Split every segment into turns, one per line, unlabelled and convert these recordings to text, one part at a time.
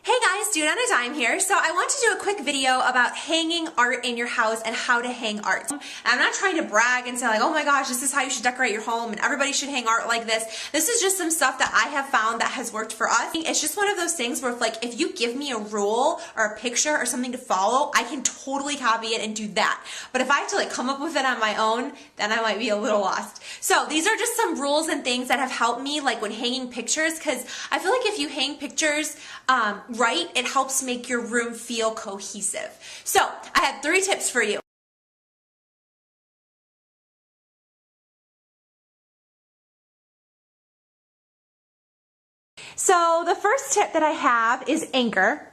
Hey guys, Dude on a Dime here. So I want to do a quick video about hanging art in your house and how to hang art. And I'm not trying to brag and say like, oh my gosh, this is how you should decorate your home and everybody should hang art like this. This is just some stuff that I have found that has worked for us. It's just one of those things where if you give me a rule or a picture or something to follow, I can totally copy it and do that. But if I have to come up with it on my own, then I might be a little lost. So these are just some rules and things that have helped me when hanging pictures, because I feel like if you hang pictures right, it helps make your room feel cohesive. So I have 3 tips for you. So the first tip that I have is anchor.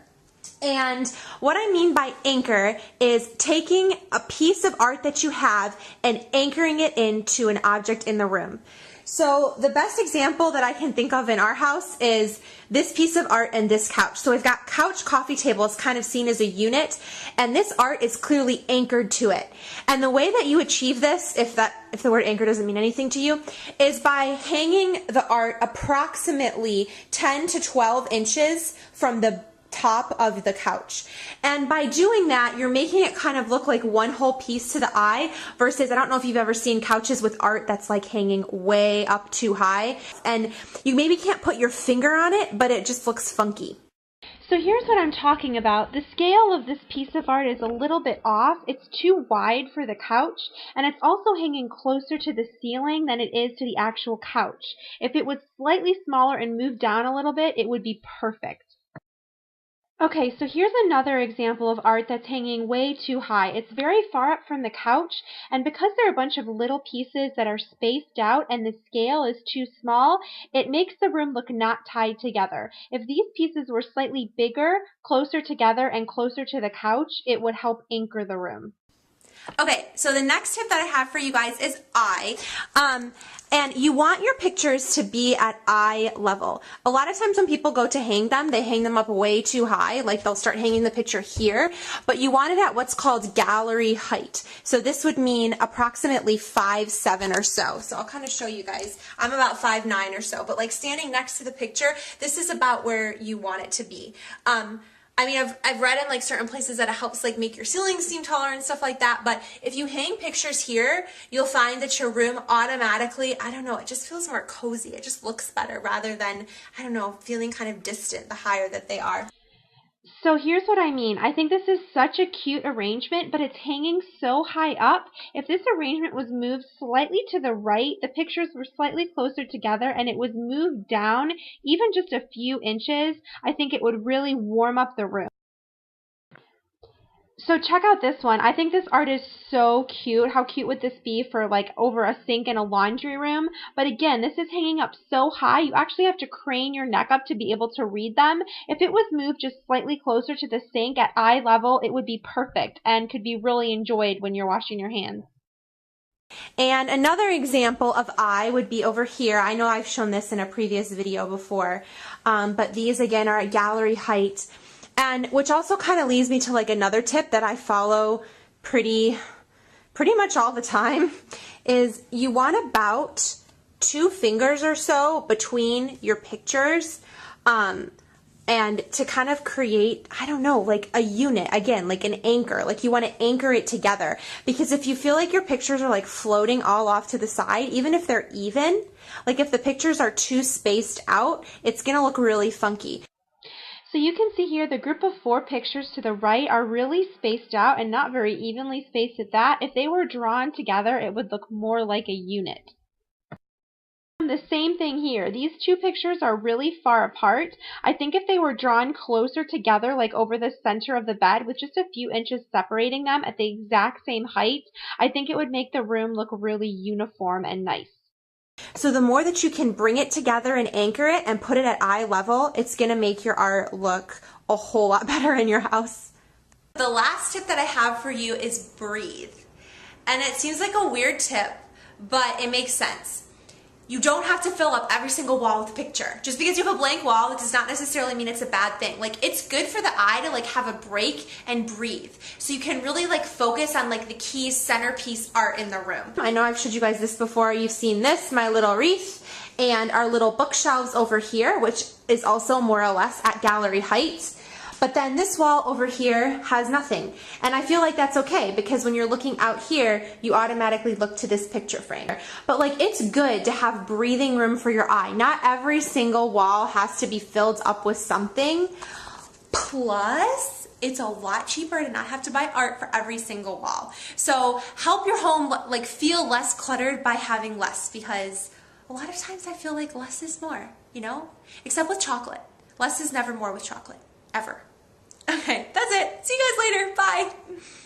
And what I mean by anchor is taking a piece of art that you have and anchoring it into an object in the room. So the best example that I can think of in our house is this piece of art and this couch. So we've got couch, coffee table. It's kind of seen as a unit, and this art is clearly anchored to it. And the way that you achieve this, if the word anchor doesn't mean anything to you, is by hanging the art approximately 10 to 12 inches from the top of the couch. And by doing that, you're making it kind of look like one whole piece to the eye versus, I don't know if you've ever seen couches with art that's hanging way up too high, and you maybe can't put your finger on it, but it just looks funky.
So here's what I'm talking about. The scale of this piece of art is a little bit off. It's too wide for the couch, and it's also hanging closer to the ceiling than it is to the actual couch. If it was slightly smaller and moved down a little bit, it would be perfect. Okay, so here's another example of art that's hanging way too high. It's very far up from the couch, and because there are a bunch of little pieces that are spaced out and the scale is too small, it makes the room look not tied together. If these pieces were slightly bigger, closer together, and closer to the couch, it would help anchor the room.
Okay, so the next tip that I have for you guys is eye. And you want your pictures to be at eye level. A lot of times when people go to hang them, they hang them up way too high, they'll start hanging the picture here, but you want it at what's called gallery height. So this would mean approximately 5'7" or so. So I'll kind of show you guys. I'm about 5'9" or so, but standing next to the picture, this is about where you want it to be. I mean, I've read in certain places that it helps make your ceilings seem taller and stuff like that, but if you hang pictures here, you'll find that your room automatically, I don't know, it just feels more cozy. It just looks better rather than, I don't know, feeling kind of distant the higher that they are.
So here's what I mean. I think this is such a cute arrangement, but it's hanging so high up. If this arrangement was moved slightly to the right, the pictures were slightly closer together, and it was moved down even just a few inches, I think it would really warm up the room. So check out this one. I think this art is so cute. How cute would this be for over a sink in a laundry room? But again, this is hanging up so high, you actually have to crane your neck up to be able to read them. If it was moved just slightly closer to the sink at eye level, it would be perfect and could be really enjoyed when you're washing your hands.
And another example of eye would be over here. I know I've shown this in a previous video before, but these again are at gallery height. And which also kind of leads me to another tip that I follow pretty much all the time is you want about 2 fingers or so between your pictures, and to kind of create, I don't know, a unit, again, an anchor. You want to anchor it together, because if you feel your pictures are floating all off to the side, even if they're even, if the pictures are too spaced out, it's gonna look really funky.
So you can see here the group of 4 pictures to the right are really spaced out and not very evenly spaced at that. If they were drawn together, it would look more like a unit. The same thing here. These 2 pictures are really far apart. I think if they were drawn closer together, over the center of the bed with just a few inches separating them at the exact same height, I think it would make the room look really uniform and nice.
So the more that you can bring it together and anchor it and put it at eye level, it's going to make your art look a whole lot better in your house. The last tip that I have for you is breathe. And it seems like a weird tip, but it makes sense. You don't have to fill up every single wall with a picture. Just because you have a blank wall, it does not necessarily mean it's a bad thing. It's good for the eye to have a break and breathe. So you can really focus on the key centerpiece art in the room. I know I've showed you guys this before. You've seen this, my little wreath, and our little bookshelves over here, which is also more or less at gallery height. But then this wall over here has nothing. And I feel like that's okay because when you're looking out here, you automatically look to this picture frame. But like, it's good to have breathing room for your eye. Not every single wall has to be filled up with something. Plus, it's a lot cheaper to not have to buy art for every single wall. So help your home like feel less cluttered by having less, because a lot of times I feel like less is more, you know? Except with chocolate. Less is never more with chocolate, ever. Okay, that's it. See you guys later. Bye.